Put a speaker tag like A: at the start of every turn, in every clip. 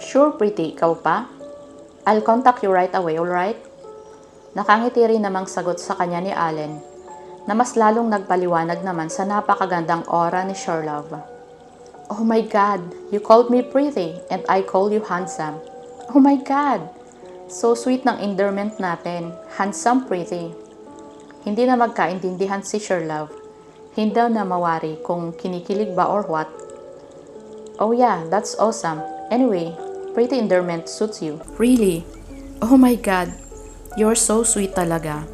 A: Sure, pretty, ikaw pa? I'll contact you right away, alright? Nakangiti rin namang sagot sa kanya ni Allen, na mas lalong nagpaliwanag naman sa napakagandang aura ni Sherlove. Oh my God, you called me pretty and I call you handsome. Oh my God, so sweet ng endearment natin, handsome pretty. Hindi na magkaintindihan si Sherlove. Hindi na mawari kung kinikilig ba or what. Oh yeah, that's awesome. Anyway, pretty endearment suits you. Really? Oh my God, you're so sweet talaga.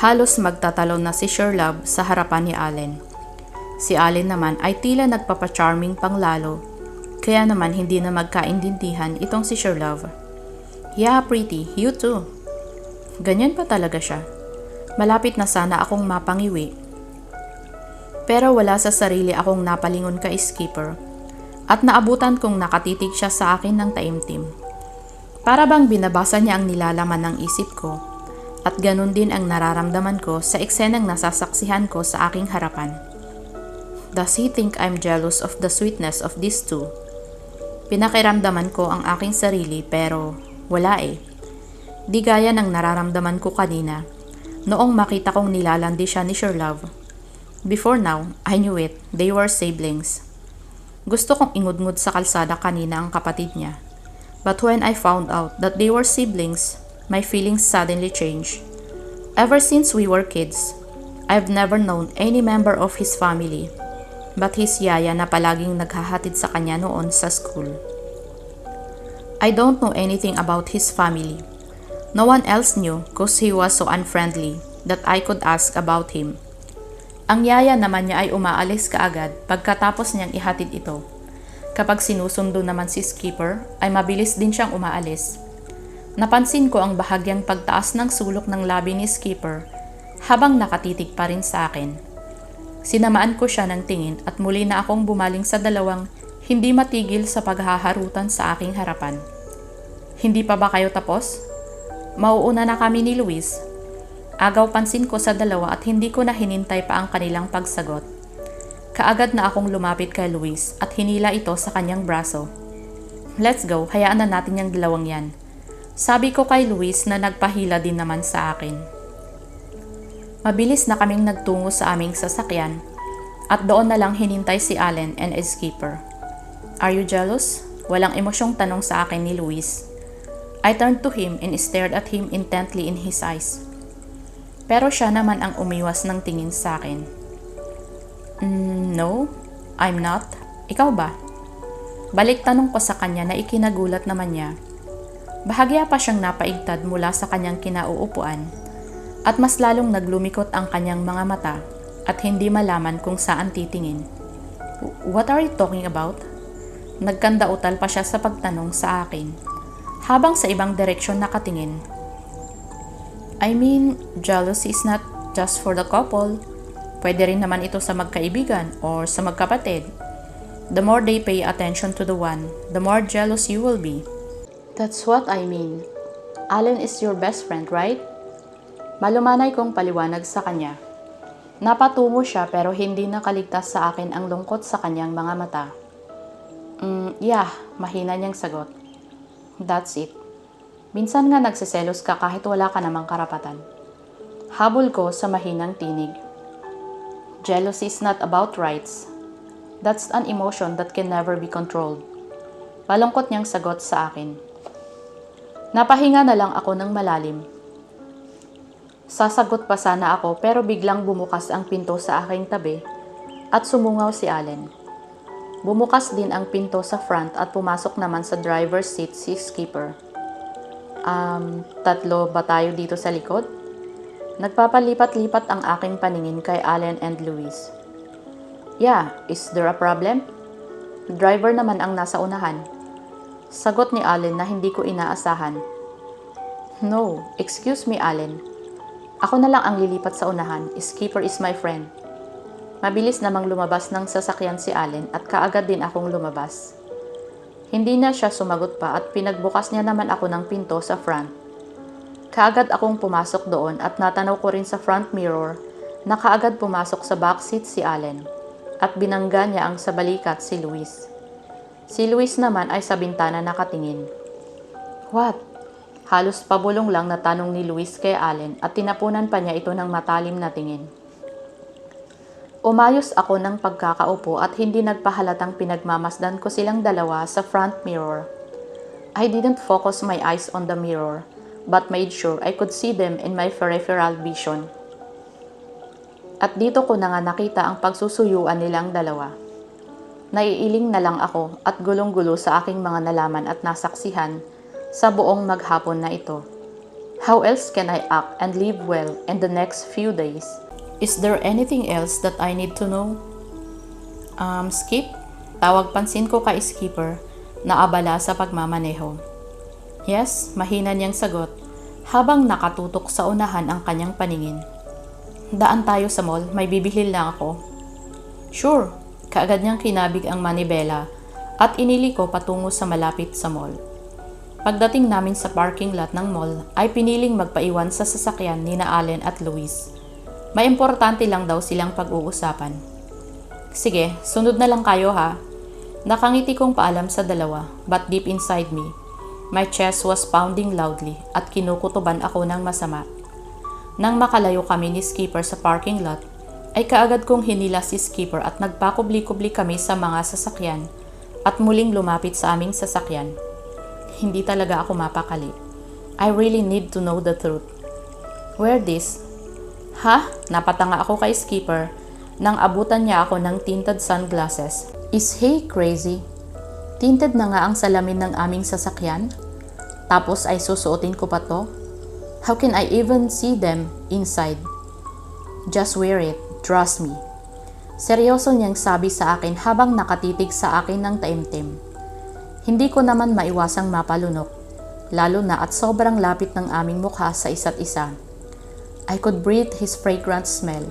A: Halos magtatalon na si Sherlove sa harapan ni Allen. Si Allen naman ay tila nagpapa-charming pang lalo. Kaya naman hindi na magkaintindihan itong si Sherlove. Yeah, pretty, you too. Ganyan pa talaga siya. Malapit na sana akong mapangiwi. Pero wala sa sarili akong napalingon kay Skipper. At naabutan kong nakatitig siya sa akin ng taimtim. Para bang binabasa niya ang nilalaman ng isip ko. At ganun din ang nararamdaman ko sa eksenang nasasaksihan ko sa aking harapan. Does he think I'm jealous of the sweetness of these two? Pinakiramdaman ko ang aking sarili pero wala eh. Di gaya ng nararamdaman ko kanina noong makita kong nilalandi siya ni Sherlove. Before now, I knew it. They were siblings. Gusto kong ingudngud sa kalsada kanina ang kapatid niya. But when I found out that they were siblings, my feelings suddenly changed. Ever since we were kids, I've never known any member of his family, but his yaya na palaging naghahatid sa kanya noon sa school. I don't know anything about his family. No one else knew cause he was so unfriendly that I could ask about him. Ang yaya naman niya ay umaalis kaagad pagkatapos niyang ihatid ito. Kapag sinusundo naman si Skipper, ay mabilis din siyang umaalis. Napansin ko ang bahagyang pagtaas ng sulok ng labi ni Skipper habang nakatitig pa rin sa akin. Sinamaan ko siya ng tingin at muli na akong bumaling sa dalawang hindi matigil sa paghaharutan sa aking harapan. Hindi pa ba kayo tapos? Mauuna na kami ni Luis. Agaw pansin ko sa dalawa at hindi ko na hinintay pa ang kanilang pagsagot. Kaagad na akong lumapit kay Luis at hinila ito sa kanyang braso. Let's go, hayaan na natin yung dalawang yan. Sabi ko kay Luis na nagpahila din naman sa akin. Mabilis na kaming nagtungo sa aming sasakyan at doon na lang hinintay si Allen and Skipper. Are you jealous? Walang emosyong tanong sa akin ni Luis. I turned to him and stared at him intently in his eyes. Pero siya naman ang umiwas ng tingin sa akin. No, I'm not. Ikaw ba? Balik tanong ko sa kanya na ikinagulat naman niya. Bahagya pa siyang napaigtad mula sa kanyang kinauupuan at mas lalong naglumikot ang kanyang mga mata at hindi malaman kung saan titingin. What are you talking about? Nagkandautal pa siya sa pagtanong sa akin habang sa ibang direksyon nakatingin. I mean, jealousy is not just for the couple. Pwede rin naman ito sa magkaibigan or sa magkapatid. The more they pay attention to the one, the more jealous you will be. That's what I mean. Allen is your best friend, right? Malumanay kong paliwanag sa kanya. Napatungo siya pero hindi nakaligtas sa akin ang lungkot sa kanyang mga mata. Yeah, mahina niyang sagot. That's it. Minsan nga nagsiselos ka kahit wala ka namang karapatan. Habol ko sa mahinang tinig. Jealousy is not about rights. That's an emotion that can never be controlled. Malungkot niyang sagot sa akin. Napahinga na lang ako ng malalim. Sasagot pa sana ako pero biglang bumukas ang pinto sa aking tabi at sumungaw si Allen. Bumukas din ang pinto sa front at pumasok naman sa driver's seat si Skipper. Tatlo ba tayo dito sa likod? Nagpapalipat-lipat ang aking paningin kay Allen and Luis. Yeah, is there a problem? Driver naman ang nasa unahan. Sagot ni Allen na hindi ko inaasahan. No, excuse me Allen. Ako na lang ang lilipat sa unahan. Skipper is my friend. Mabilis namang lumabas ng sasakyan si Allen at kaagad din akong lumabas. Hindi na siya sumagot pa at pinagbukas niya naman ako ng pinto sa front. Kaagad akong pumasok doon at natanaw ko rin sa front mirror na kaagad pumasok sa backseat si Allen at binangga niya ang sa balikat si Luis. Si Luis naman ay sa bintana nakatingin. What? Halos pabulong lang na tanong ni Luis kay Allen at tinapunan pa niya ito ng matalim na tingin. Umayos ako ng pagkakaupo at hindi nagpahalatang pinagmamasdan ko silang dalawa sa front mirror. I didn't focus my eyes on the mirror, but made sure I could see them in my peripheral vision. At dito ko na nga nakita ang pagsusuyuan nilang dalawa. Naiiling na lang ako at gulong-gulo sa aking mga nalaman at nasaksihan sa buong maghapon na ito. How else can I act and live well in the next few days? Is there anything else that I need to know? Skip? Tawag pansin ko kay Skipper na abala sa pagmamaneho. Yes, mahina niyang sagot habang nakatutok sa unahan ang kanyang paningin. Daan tayo sa mall, may bibilhin lang ako. Sure, kaagad niyang kinabig ang manibela at inili ko patungo sa malapit sa mall. Pagdating namin sa parking lot ng mall ay piniling magpaiwan sa sasakyan ni na Allen at Luis. May importante lang daw silang pag-uusapan. Sige, sunod na lang kayo ha. Nakangiti kong paalam sa dalawa, but deep inside me, my chest was pounding loudly at kinukutuban ako ng masama. Nang makalayo kami ni Skipper sa parking lot, ay kaagad kong hinila si Skipper at nagpakubli-kubli kami sa mga sasakyan at muling lumapit sa aming sasakyan. Hindi talaga ako mapakali. I really need to know the truth. Where this? Ha? Napatanga ako kay Skipper nang abutan niya ako ng tinted sunglasses. Is he crazy? Tinted na nga ang salamin ng aming sasakyan? Tapos ay susuotin ko pa to? How can I even see them inside? Just wear it, trust me. Seryoso niyang sabi sa akin habang nakatitig sa akin ng taimtim. Hindi ko naman maiwasang mapalunok, lalo na at sobrang lapit ng aming mukha sa isa't isa. I could breathe his fragrant smell,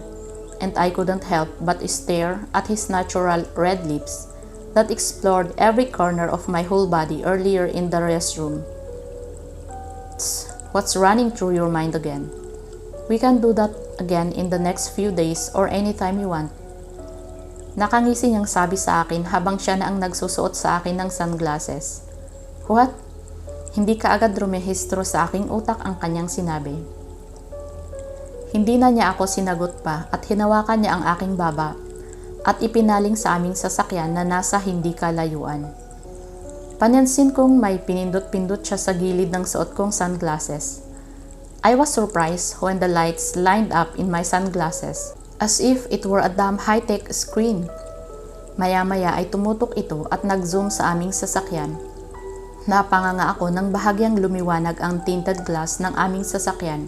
A: and I couldn't help but stare at his natural red lips that explored every corner of my whole body earlier in the restroom. Tss, what's running through your mind again? We can do that again in the next few days or anytime you want. Nakangisi niyang sabi sa akin habang siya na ang nagsusuot sa akin ng sunglasses. What? Hindi kaagad rumehistro sa aking utak ang kanyang sinabi. Hindi na niya ako sinagot pa at hinawakan niya ang aking baba at ipinaling sa aming sasakyan na nasa hindi kalayuan. Panansin kong may pinindot-pindot siya sa gilid ng suot kong sunglasses. I was surprised when the lights lined up in my sunglasses as if it were a damn high-tech screen. Maya-maya ay tumutok ito at nag-zoom sa aming sasakyan. Napanganga ako nang bahagyang lumiwanag ang tinted glass ng aming sasakyan.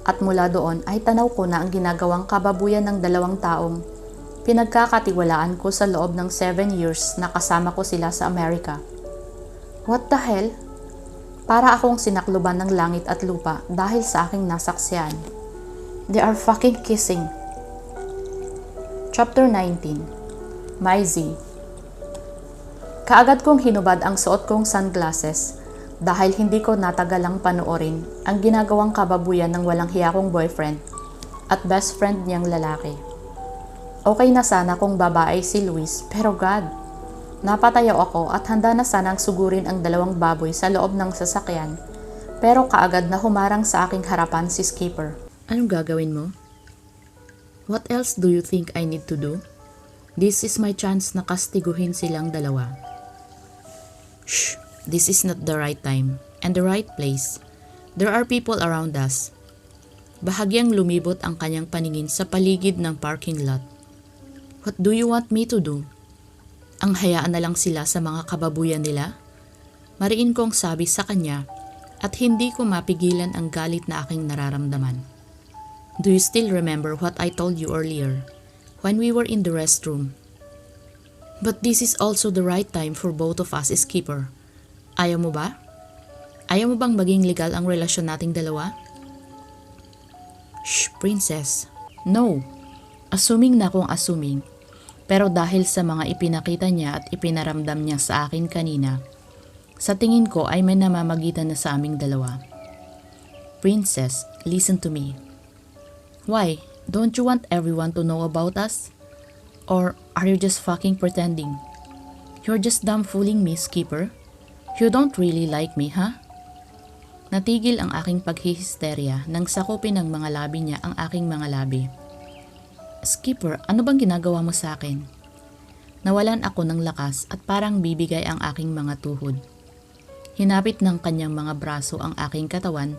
A: At mula doon ay tanaw ko na ang ginagawang kababuyan ng dalawang taong pinagkakatiwalaan ko sa loob ng 7 years na kasama ko sila sa Amerika. What the hell? Para akong sinakluban ng langit at lupa dahil sa aking nasaksihan. They are fucking kissing. Chapter 19. My Z. Kaagad kong hinubad ang suot kong sunglasses dahil hindi ko natagalang panoorin ang ginagawang kababuyan ng walang hiya kong boyfriend at best friend niyang lalaki. Okay na sana kung babae si Luis, pero God, napatayo ako at handa na sanang sugurin ang dalawang baboy sa loob ng sasakyan, pero kaagad na humarang sa aking harapan si Skipper. Anong gagawin mo? What else do you think I need to do? This is my chance na kastiguhin silang dalawa. Shh! This is not the right time and the right place. There are people around us. Bahagyang lumibot ang kanyang paningin sa paligid ng parking lot. What do you want me to do? Ang hayaan na lang sila sa mga kababuyan nila? Mariin kong sabi sa kanya at hindi ko mapigilan ang galit na aking nararamdaman. Do you still remember what I told you earlier when we were in the restroom? But this is also the right time for both of us, Skipper. Ayaw mo ba? Ayaw mo bang maging legal ang relasyon nating dalawa? Shh, princess. No. Assuming na kung assuming. Pero dahil sa mga ipinakita niya at ipinaramdam niya sa akin kanina, sa tingin ko ay may namamagitan na sa aming dalawa. Princess, listen to me. Why? Don't you want everyone to know about us? Or are you just fucking pretending? You're just damn fooling me, Skipper. You don't really like me, huh? Natigil ang aking paghihisterya nang sakupin ng mga labi niya ang aking mga labi. Skipper, ano bang ginagawa mo sa akin? Nawalan ako ng lakas at parang bibigay ang aking mga tuhod. Hinapit ng kanyang mga braso ang aking katawan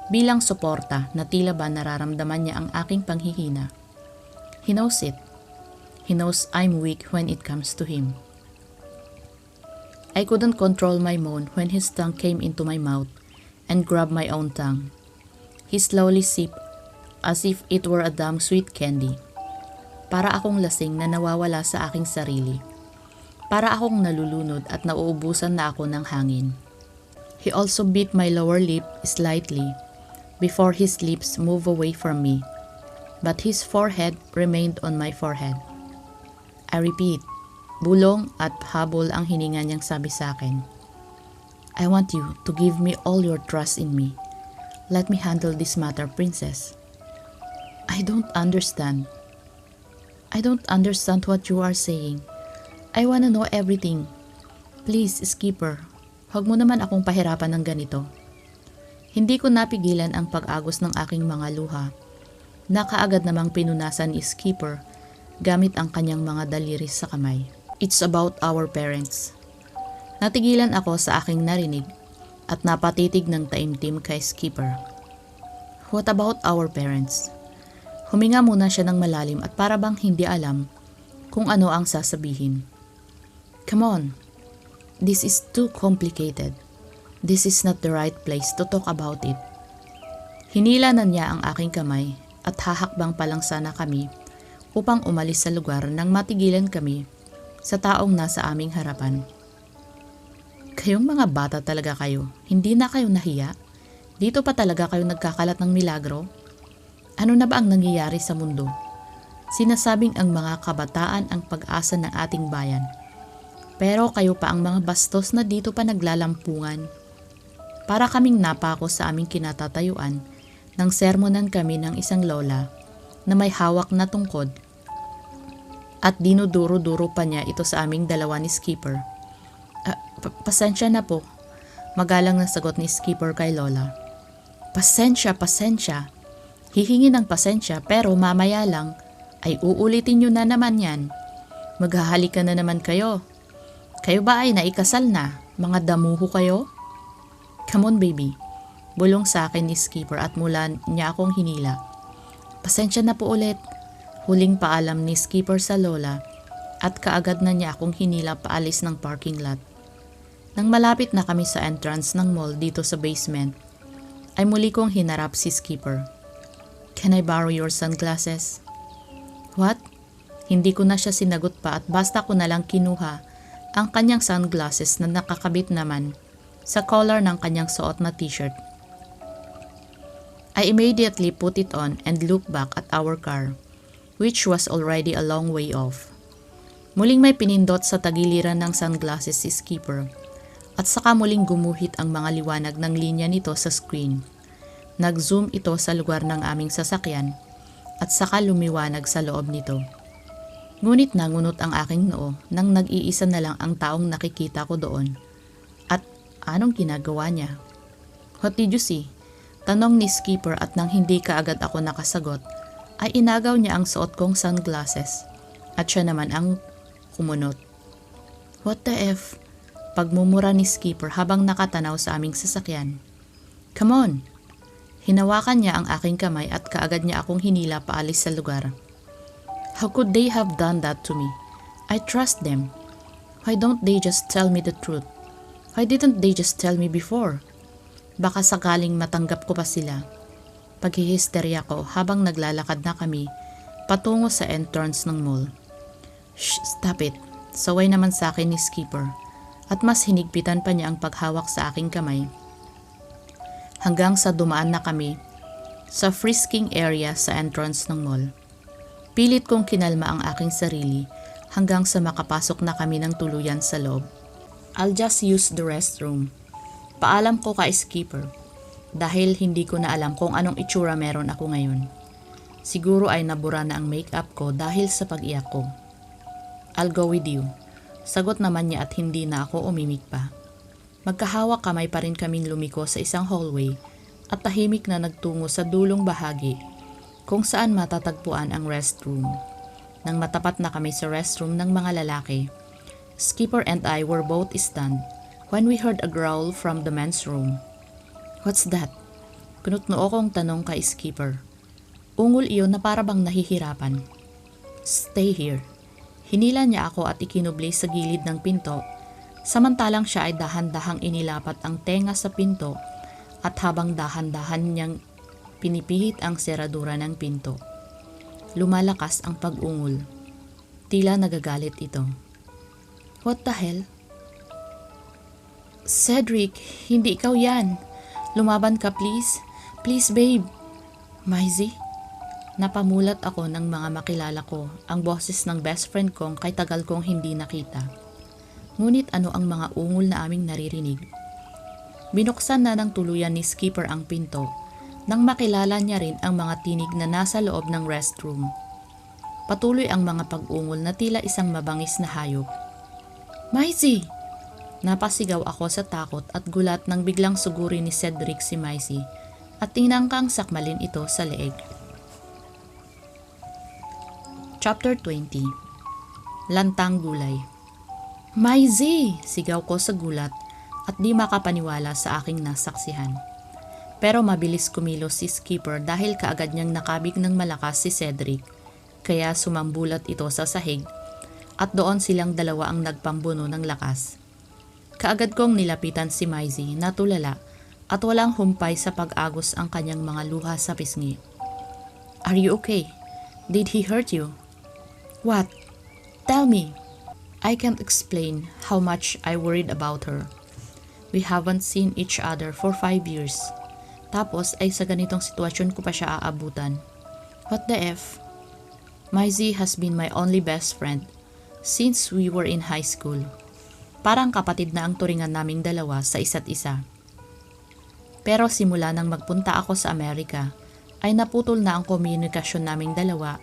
A: bilang suporta na tila ba nararamdaman niya ang aking panghihina. He knows it. He knows I'm weak when it comes to him. I couldn't control my moan when his tongue came into my mouth and grabbed my own tongue. He slowly sipped as if it were a damn sweet candy. Para akong lasing na nawawala sa aking sarili. Para akong nalulunod at nauubusan na ako ng hangin. He also bit my lower lip slightly before his lips moved away from me, but his forehead remained on my forehead. I repeat, bulong at habol ang hininga niyang sabi sa akin. I want you to give me all your trust in me. Let me handle this matter, princess. I don't understand. I don't understand what you are saying. I wanna know everything. Please, Skipper, huwag mo naman akong pahirapan ng ganito. Hindi ko napigilan ang pag-agos ng aking mga luha na kaagad namang pinunasan ni Skipper gamit ang kanyang mga daliri sa kamay. It's about our parents. Natigilan ako sa aking narinig at napatitig ng taimtim kay Skipper. What about our parents? Huminga muna siya ng malalim at para bang hindi alam kung ano ang sasabihin. Come on, this is too complicated. This is not the right place to talk about it. Hinila na niya ang aking kamay at hahakbang pa lang sana kami upang umalis sa lugar nang matigilan kami sa taong nasa aming harapan. Kayong mga bata talaga kayo, hindi na kayo nahiya? Dito pa talaga kayo nagkakalat ng milagro? Ano na ba ang nangyayari sa mundo? Sinasabing ang mga kabataan ang pag-asa ng ating bayan. Pero kayo pa ang mga bastos na dito pa naglalampungan. Para kaming napako sa aming kinatatayuan nang sermonan kami ng isang lola na may hawak na tungkod at dinuduro-duro pa niya ito sa aming dalawa ni Skipper. Pasensya na po, magalang na sagot ni Skipper kay Lola. Pasensya. Hihingi ng pasensya pero mamaya lang ay uulitin nyo na naman yan. Maghahalikan na naman kayo. Kayo ba ay naikasal na? Mga damuho kayo? Come on baby, bulong sa akin ni Skipper at mula niya akong hinila. Pasensya na po ulit. Huling paalam ni Skipper sa Lola at kaagad na niya akong hinila paalis ng parking lot. Nang malapit na kami sa entrance ng mall dito sa basement, ay muli kong hinarap si Skipper. Can I borrow your sunglasses? What? Hindi ko na siya sinagot pa at basta ko na lang kinuha ang kanyang sunglasses na nakakabit naman sa collar ng kanyang suot na t-shirt. I immediately put it on and looked back at our car, which was already a long way off. Muling may pinindot sa tagiliran ng sunglasses si Skipper at saka muling gumuhit ang mga liwanag ng linya nito sa screen. Nag-zoom ito sa lugar ng aming sasakyan at saka lumiwanag sa loob nito. Ngunit nangunot ang aking noo nang nag-iisa na lang ang taong nakikita ko doon. At anong ginagawa niya? What did you see? Tanong ni Skipper at nang hindi kaagad ako nakasagot, ay inagaw niya ang suot kong sunglasses at siya naman ang kumunot. What the F? Pagmumura ni Skipper habang nakatanaw sa aming sasakyan. Come on! Hinawakan niya ang aking kamay at kaagad niya akong hinila paalis sa lugar. How could they have done that to me? I trust them. Why don't they just tell me the truth? Why didn't they just tell me before? Baka sakaling matanggap ko pa sila. Paghihisterya ko habang naglalakad na kami patungo sa entrance ng mall. Shh, stop it. Saway naman sa akin ni Skipper at mas hinigpitan pa niya ang paghawak sa aking kamay. Hanggang sa dumaan na kami sa frisking area sa entrance ng mall. Pilit kong kinalma ang aking sarili hanggang sa makapasok na kami ng tuluyan sa loob. I'll just use the restroom. Paalam ko kay Skipper dahil hindi ko na alam kung anong itsura meron ako ngayon. Siguro ay nabura na ang makeup ko dahil sa pag-iyak ko. I'll go with you. Sagot naman niya at hindi na ako umimik pa. Magkahawak kamay pa rin kaming lumiko sa isang hallway at tahimik na nagtungo sa dulong bahagi kung saan matatagpuan ang restroom. Nang matapat na kami sa restroom ng mga lalaki, Skipper and I were both stunned when we heard a growl from the men's room. "What's that?" Pinutnoo kong tanong kay Skipper. Ungol iyon na para bang nahihirapan. "Stay here." Hinila niya ako at ikinubli sa gilid ng pinto, samantalang siya ay dahan-dahang inilapat ang tenga sa pinto at habang dahan-dahan niyang pinipihit ang seradura ng pinto. Lumalakas ang pag-ungol. Tila nagagalit ito. "What the hell?" "Cedric, hindi ikaw yan. Lumaban ka please. Please babe." "Maisie?" Napamulat ako ng mga makilala ko ang boses ng best friend kong kay tagal kong hindi nakita. Ngunit ano ang mga ungol na aming naririnig? Binuksan na ng tuluyan ni Skipper ang pinto nang makilala niya rin ang mga tinig na nasa loob ng restroom. Patuloy ang mga pag-ungol na tila isang mabangis na hayop. "Maisie!" Napasigaw ako sa takot at gulat nang biglang suguri ni Cedric si Maisie at tinangkang sakmalin ito sa leeg. Chapter 20. Lantang Gulay. "Maisie!" Sigaw ko sa gulat at di makapaniwala sa aking nasaksihan. Pero mabilis kumilos si Skipper dahil kaagad niyang nakabig ng malakas si Cedric, kaya sumambulat ito sa sahig at doon silang dalawa ang nagpambuno ng lakas. Kaagad kong nilapitan si Maisie na tulala at walang humpay sa pag-agos ang kanyang mga luha sa pisngi. "Are you okay? Did he hurt you?" "What? Tell me." I can't explain how much I worried about her. We haven't seen each other for 5 years. Tapos ay sa ganitong sitwasyon ko pa siya aabutan. What the F? Maisie has been my only best friend since we were in high school. Parang kapatid na ang turingan naming dalawa sa isa't isa. Pero simula nang magpunta ako sa Amerika, ay naputol na ang komunikasyon naming dalawa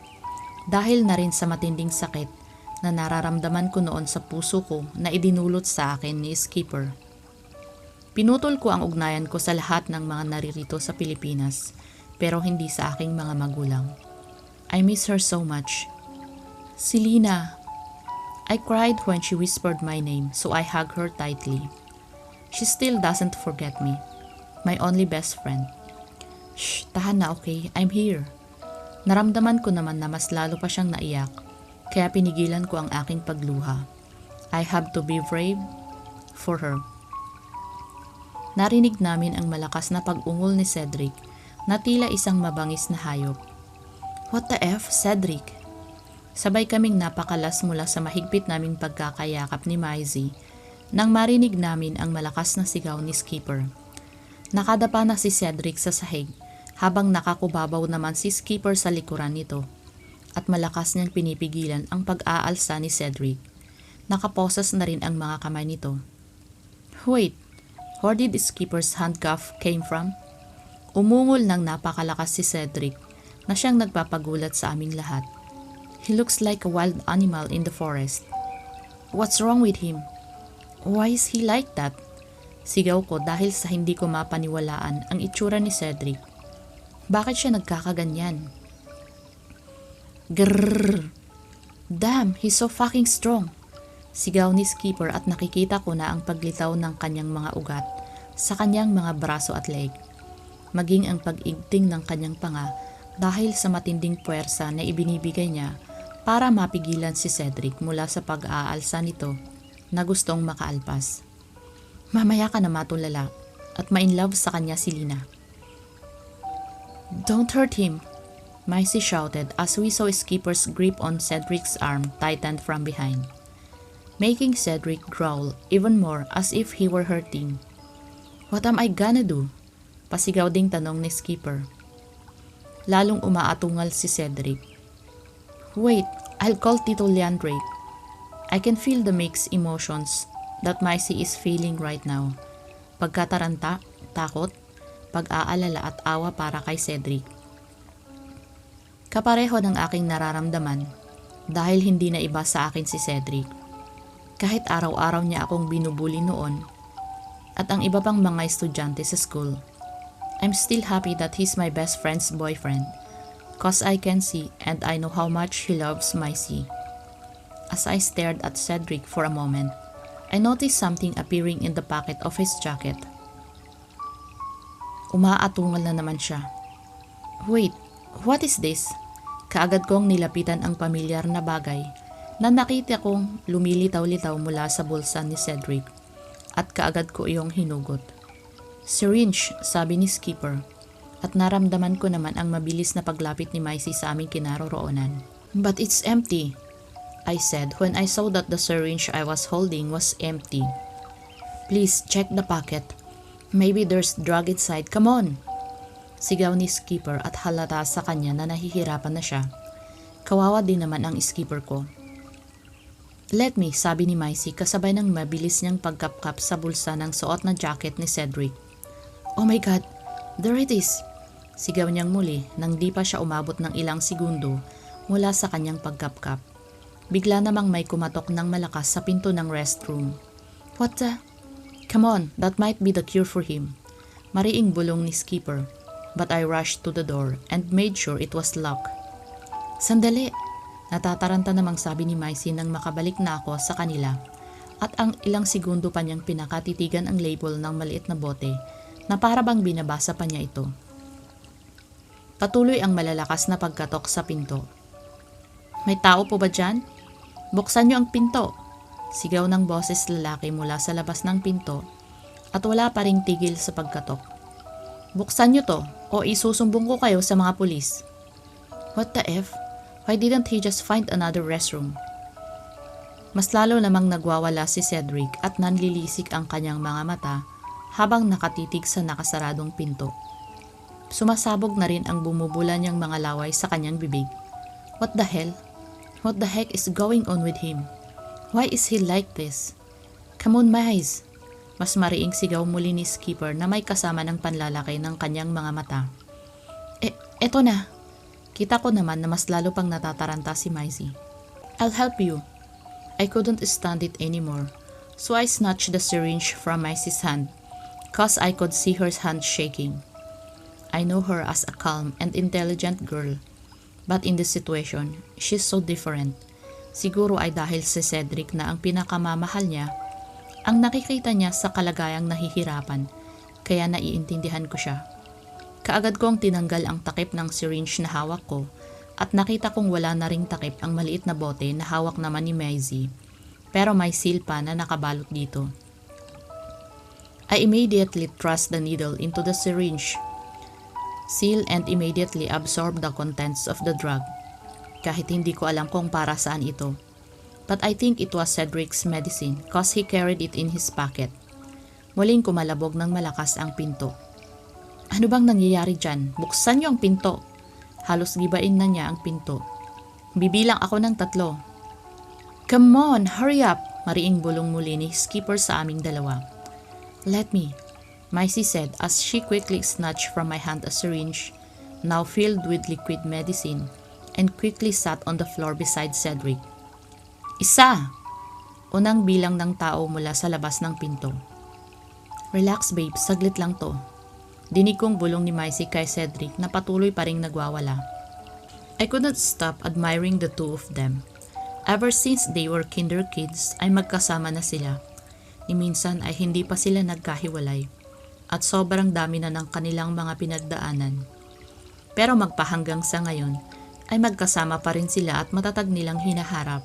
A: dahil na rin sa matinding sakit na nararamdaman ko noon sa puso ko na idinulot sa akin ni Skipper. Pinutol ko ang ugnayan ko sa lahat ng mga naririto sa Pilipinas, pero hindi sa aking mga magulang. I miss her so much. "Selena!" I cried when she whispered my name, so I hugged her tightly. She still doesn't forget me. My only best friend. "Shh, tahan na, okay? I'm here." Naramdaman ko naman na mas lalo pa siyang naiyak, kaya pinigilan ko ang aking pagluha. I have to be brave for her. Narinig namin ang malakas na pag-ungol ni Cedric na tila isang mabangis na hayop. "What the F, Cedric?" Sabay kaming napakalas mula sa mahigpit naming pagkakayakap ni Maisie nang marinig namin ang malakas na sigaw ni Skipper. Nakadapa na si Cedric sa sahig habang nakakubabaw naman si Skipper sa likuran nito at malakas niyang pinipigilan ang pag-aalsa ni Cedric. Nakaposas na rin ang mga kamay nito. "Wait, where did Skipper's handcuff came from?" Umungol ng napakalakas si Cedric na siyang nagpapagulat sa aming lahat. "He looks like a wild animal in the forest. What's wrong with him? Why is he like that?" Sigaw ko dahil sa hindi ko mapaniwalaan ang itsura ni Cedric. Bakit siya nagkakaganyan? "Grrrr! Damn, he's so fucking strong!" Sigaw ni Skipper at nakikita ko na ang paglitaw ng kanyang mga ugat sa kanyang mga braso at leg. Maging ang pag-igting ng kanyang panga dahil sa matinding puwersa na ibinibigay niya para mapigilan si Cedric mula sa pag-aalsa nito na gustong makaalpas. "Mamaya ka na matulala at ma-inlove sa kanya si Lina." "Don't hurt him," Maisie shouted as we saw Skipper's grip on Cedric's arm tightened from behind, making Cedric growl even more as if he were hurting. "What am I gonna do?" Pasigaw ding tanong ni Skipper. Lalong umaatungal si Cedric. "Wait, I'll call Tito Leandre." I can feel the mixed emotions that Maisie is feeling right now. Pagkataranta, takot, pag-aalala at awa para kay Cedric. Kapareho ng aking nararamdaman dahil hindi na iba sa akin si Cedric. Kahit araw-araw niya akong binubuli noon at ang iba pang mga estudyante sa school, I'm still happy that he's my best friend's boyfriend, cause I can see and I know how much he loves Maisie. As I stared at Cedric for a moment, I noticed something appearing in the pocket of his jacket. Umaatungal na naman siya. Wait, what is this? Kaagad kong nilapitan ang pamilyar na bagay na nakita kong lumilitaw-litaw mula sa bulsa ni Cedric at kaagad ko iyong hinugot. Syringe, sabi ni Skipper, at naramdaman ko naman ang mabilis na paglapit ni Maisie sa aming kinaroroonan. But it's empty, I said when I saw that the syringe I was holding was empty. Please check the pocket. Maybe there's drug inside. Come on! Sigaw ni Skipper at halata sa kanya na nahihirapan na siya. Kawawa din naman ang Skipper ko. Let me, sabi ni Maisie kasabay ng mabilis niyang pagkapkap sa bulsa ng suot na jacket ni Cedric. Oh my God! There it is! Sigaw niyang muli nang di pa siya umabot ng ilang segundo mula sa kanyang pagkapkap. Bigla namang may kumatok ng malakas sa pinto ng restroom. What the? Come on, that might be the cure for him. Mariing bulong ni Skipper, but I rushed to the door and made sure it was locked. Sandali! Natataranta namang sabi ni Maisie nang makabalik na ako sa kanila at ang ilang segundo pa niyang pinakatitigan ang label ng maliit na bote na para bang binabasa pa niya ito. Patuloy ang malalakas na pagkatok sa pinto. May tao po ba dyan? Buksan niyo ang pinto! Sigaw ng boses lalaki mula sa labas ng pinto at wala pa ring tigil sa pagkatok. Buksan niyo to o isusumbong ko kayo sa mga pulis. What the F? Why didn't he just find another restroom? Mas lalo namang nagwawala si Cedric at nanlilisik ang kanyang mga mata habang nakatitig sa nakasaradong pinto. Sumasabog na rin ang bumubula niyang mga laway sa kanyang bibig. What the hell? What the heck is going on with him? Why is he like this? Come on, Mais! Mas mariing sigaw muli ni Skipper na may kasama ng panlalaki ng kanyang mga mata. Eto na! Kita ko naman na mas lalo pang natataranta si Maisie. I'll help you. I couldn't stand it anymore, so I snatched the syringe from Maisie's hand, cause I could see her hand shaking. I know her as a calm and intelligent girl, but in this situation, she's so different. Siguro ay dahil si Cedric na ang pinakamamahal niya, ang nakikita niya sa kalagayang nahihirapan, kaya naiintindihan ko siya. Kaagad kong tinanggal ang takip ng syringe na hawak ko at nakita kong wala na ring takip ang maliit na bote na hawak naman ni Maisie, pero may seal pa na nakabalot dito. I immediately thrust the needle into the syringe, seal and immediately absorbed the contents of the drug. Kahit hindi ko alam kung para saan ito. But I think it was Cedric's medicine cause he carried it in his pocket. Muling kumalabog ng malakas ang pinto. Ano bang nangyayari dyan? Buksan niyo ang pinto. Halos gibain na niya ang pinto. Bibilang ako ng 3. Come on, hurry up! Mariing bulong muli ni Skipper sa aming dalawa. Let me, Maisie said as she quickly snatched from my hand a syringe, now filled with liquid medicine, and quickly sat on the floor beside Cedric. Isa! Unang bilang ng tao mula sa labas ng pinto. Relax babe, saglit lang to. Dinig kong bulong ni Maisie kay Cedric na patuloy pa ring nagwawala. I couldn't stop admiring the two of them. Ever since they were kinder kids ay magkasama na sila. Ni minsan ay hindi pa sila nagkahiwalay at sobrang dami na ng kanilang mga pinagdaanan. Pero magpahanggang sa ngayon ay magkasama pa rin sila at matatag nilang hinaharap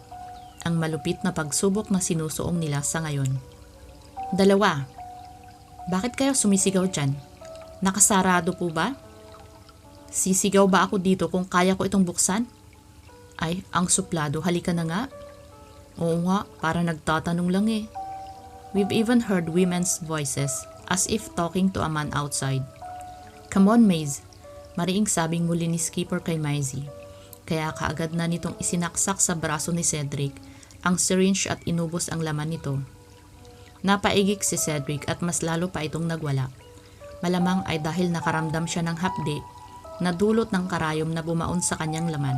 A: ang malupit na pagsubok na sinusuong nila sa ngayon. 2. Bakit kayo sumisigaw dyan? Nakasarado po ba? Sisigaw ba ako dito kung kaya ko itong buksan? Ay, ang suplado, halika na nga. Oo nga, para nagtatanong lang eh. We've even heard women's voices as if talking to a man outside. Come on, Maze. Mariing sabing muli ni Skipper kay Maisie. Kaya kaagad na nitong isinaksak sa braso ni Cedric ang syringe at inubos ang laman nito. Napaigik si Cedric at mas lalo pa itong nagwala. Malamang ay dahil nakaramdam siya ng hapde na dulot ng karayom na bumaon sa kanyang laman.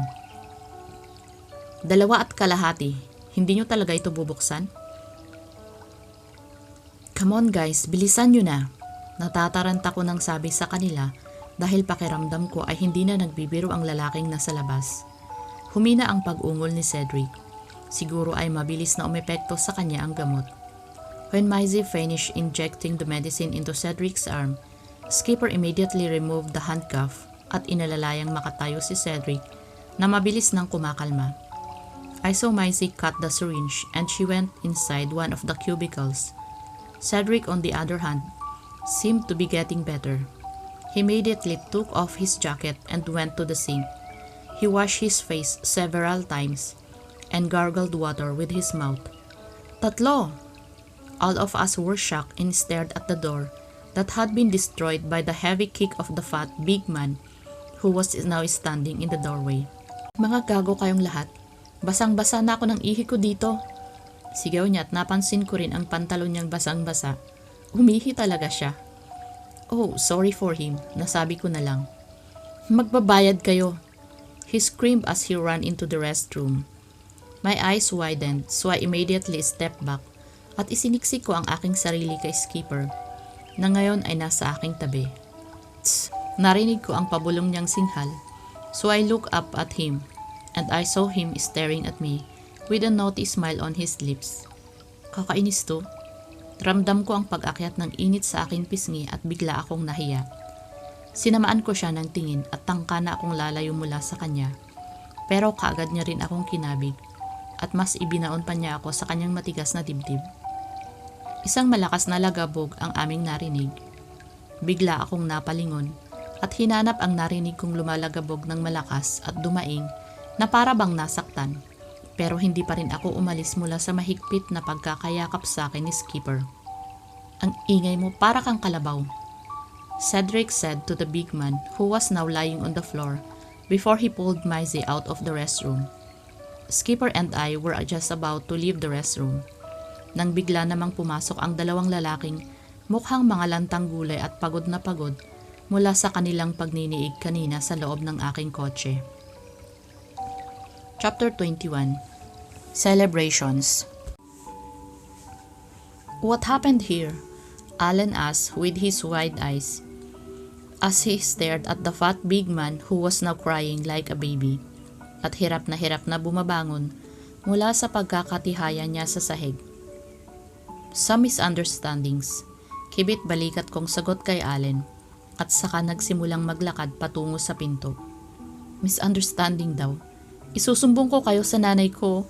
A: 2.5. Hindi nyo talaga ito bubuksan? Come on guys, bilisan nyo na. Natataranta ko nang sabi sa kanila dahil pakiramdam ko ay hindi na nagbibiro ang lalaking nasa labas. Humina ang pag-ungol ni Cedric. Siguro ay mabilis na umepekto sa kanya ang gamot. When Maisie finished injecting the medicine into Cedric's arm, Skipper immediately removed the handcuff at inalalayang makatayo si Cedric na mabilis nang kumakalma. I saw Maisie cut the syringe and she went inside one of the cubicles. Cedric, on the other hand, seemed to be getting better. He immediately took off his jacket and went to the sink. He washed his face several times and gargled water with his mouth. Tatlo! All of us were shocked and stared at the door that had been destroyed by the heavy kick of the fat big man who was now standing in the doorway. Mga gago kayong lahat. Basang-basa na ako ng ihi ko dito. Sigaw niya at napansin ko rin ang pantalon niyang basang-basa. Umihi talaga siya. Oh, sorry for him, nasabi ko na lang. Magbabayad kayo. He screamed as he ran into the restroom. My eyes widened so I immediately stepped back at isiniksik ko ang aking sarili kay Skipper na ngayon ay nasa aking tabi. Tss, narinig ko ang pabulong niyang singhal so I looked up at him and I saw him staring at me with a naughty smile on his lips. Kakainis to. Ramdam ko ang pag-akyat ng init sa aking pisngi at bigla akong nahiya. Sinamaan ko siya ng tingin at tangka na akong lalayo mula sa kanya. Pero kaagad niya rin akong kinabig at mas ibinaon pa niya ako sa kanyang matigas na dibdib. Isang malakas na lagabog ang aming narinig. Bigla akong napalingon at hinanap ang narinig kong lumalagabog ng malakas at dumaing na para bang nasaktan. Pero hindi pa rin ako umalis mula sa mahigpit na pagkakayakap sa akin ni Skipper. Ang ingay mo para kang kalabaw, Cedric said to the big man who was now lying on the floor before he pulled Maisie out of the restroom. Skipper and I were just about to leave the restroom nang bigla namang pumasok ang dalawang lalaking mukhang mga lantang gulay at pagod na pagod mula sa kanilang pagniniig kanina sa loob ng aking kotse. Chapter 21. Celebrations. What happened here? Alan asked with his wide eyes as he stared at the fat big man who was now crying like a baby at hirap na bumabangon mula sa pagkakatihaya niya sa sahig. Some misunderstandings. Kibit balikat kong sagot kay Alan at saka nagsimulang maglakad patungo sa pinto. Misunderstanding daw. Isusumbong ko kayo sa nanay ko.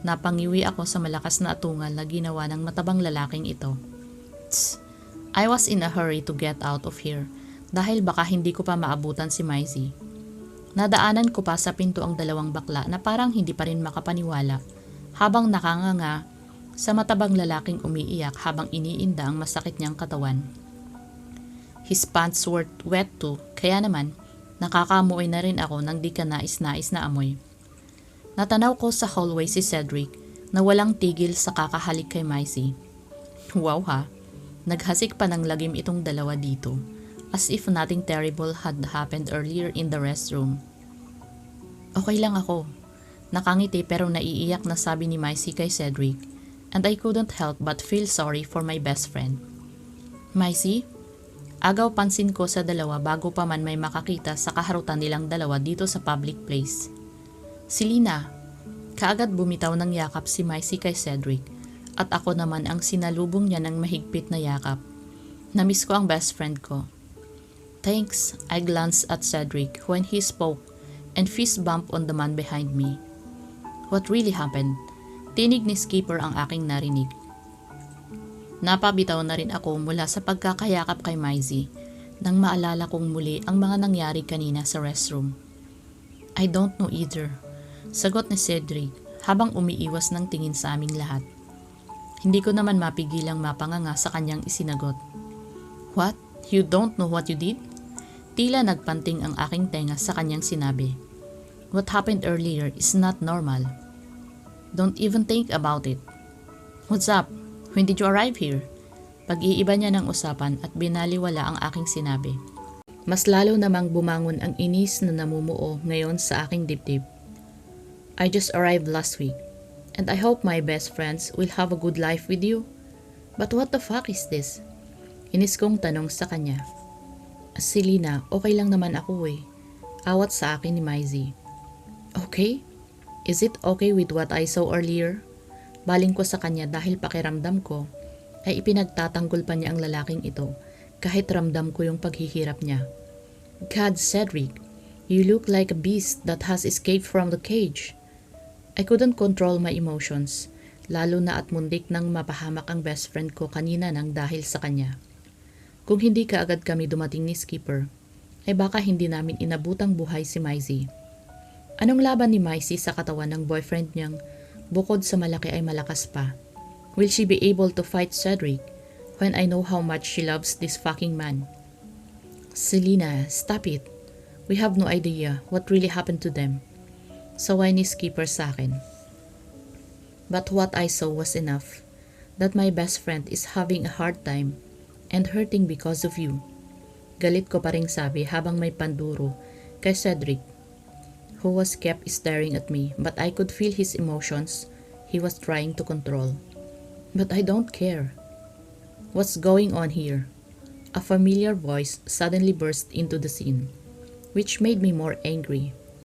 A: Napangiwi ako sa malakas na atungal na ginawa ng matabang lalaking ito. Tss, I was in a hurry to get out of here dahil baka hindi ko pa maabutan si Maisie. Nadaanan ko pa sa pinto ang dalawang bakla na parang hindi pa rin makapaniwala habang nakanganga sa matabang lalaking umiiyak habang iniinda ang masakit niyang katawan. His pants were wet too, kaya naman nakakamuoy na rin ako ng di ka nais-nais na amoy. Natanaw ko sa hallway si Cedric na walang tigil sa kakahalik kay Maisie. Wow ha, naghasik pa ng lagim itong dalawa dito, as if nothing terrible had happened earlier in the restroom. Okay lang ako. Nakangiti pero naiiyak na sabi ni Maisie kay Cedric, and I couldn't help but feel sorry for my best friend. Maisie? Agaw pansin ko sa dalawa bago pa man may makakita sa kaharutan nilang dalawa dito sa public place. Si Lina. Kaagad bumitaw ng yakap si Maisie kay Cedric at ako naman ang sinalubong niya ng mahigpit na yakap. Namiss ko ang best friend ko. Thanks, I glanced at Cedric when he spoke and fist bumped on the man behind me. What really happened? Tinig ni Skipper ang aking narinig. Napabitaw na rin ako mula sa pagkakayakap kay Maisie nang maalala kong muli ang mga nangyari kanina sa restroom. I don't know either, sagot ni Cedric habang umiiwas ng tingin sa aming lahat. Hindi ko naman mapigilang mapanganga sa kanyang isinagot. What? You don't know what you did? Tila nagpanting ang aking tenga sa kanyang sinabi. What happened earlier is not normal. Don't even think about it. What's up? When did you arrive here? Pag-iiba niya ng usapan at binaliwala ang aking sinabi. Mas lalo namang bumangon ang inis na namumuo ngayon sa aking dibdib. I just arrived last week, and I hope my best friends will have a good life with you. But what the fuck is this? Inis kong tanong sa kanya. Selena, okay lang naman ako eh. Awat sa akin ni Maisie. Okay? Is it okay with what I saw earlier? Baling ko sa kanya dahil pakiramdam ko ay ipinagtatanggol pa niya ang lalaking ito kahit ramdam ko yung paghihirap niya. God, Cedric, you look like a beast that has escaped from the cage. I couldn't control my emotions, lalo na at mundik nang mapahamak ang best friend ko kanina nang dahil sa kanya. Kung hindi kaagad kami dumating ni Skipper, ay baka hindi namin inabutang buhay si Maisie. Anong laban ni Maisie sa katawan ng boyfriend niyang bukod sa malaki ay malakas pa? Will she be able to fight Cedric when I know how much she loves this fucking man? Selena, stop it. We have no idea what really happened to them. Saway ni Skipper sa akin. But what I saw was enough. That my best friend is having a hard time and hurting because of you. Galit ko pa ring sabi habang may panduro kay Cedric, who was kept staring at me, but I could feel his emotions he was trying to control. But I don't care. What's going on here? A familiar voice suddenly burst into the scene, which made me more angry.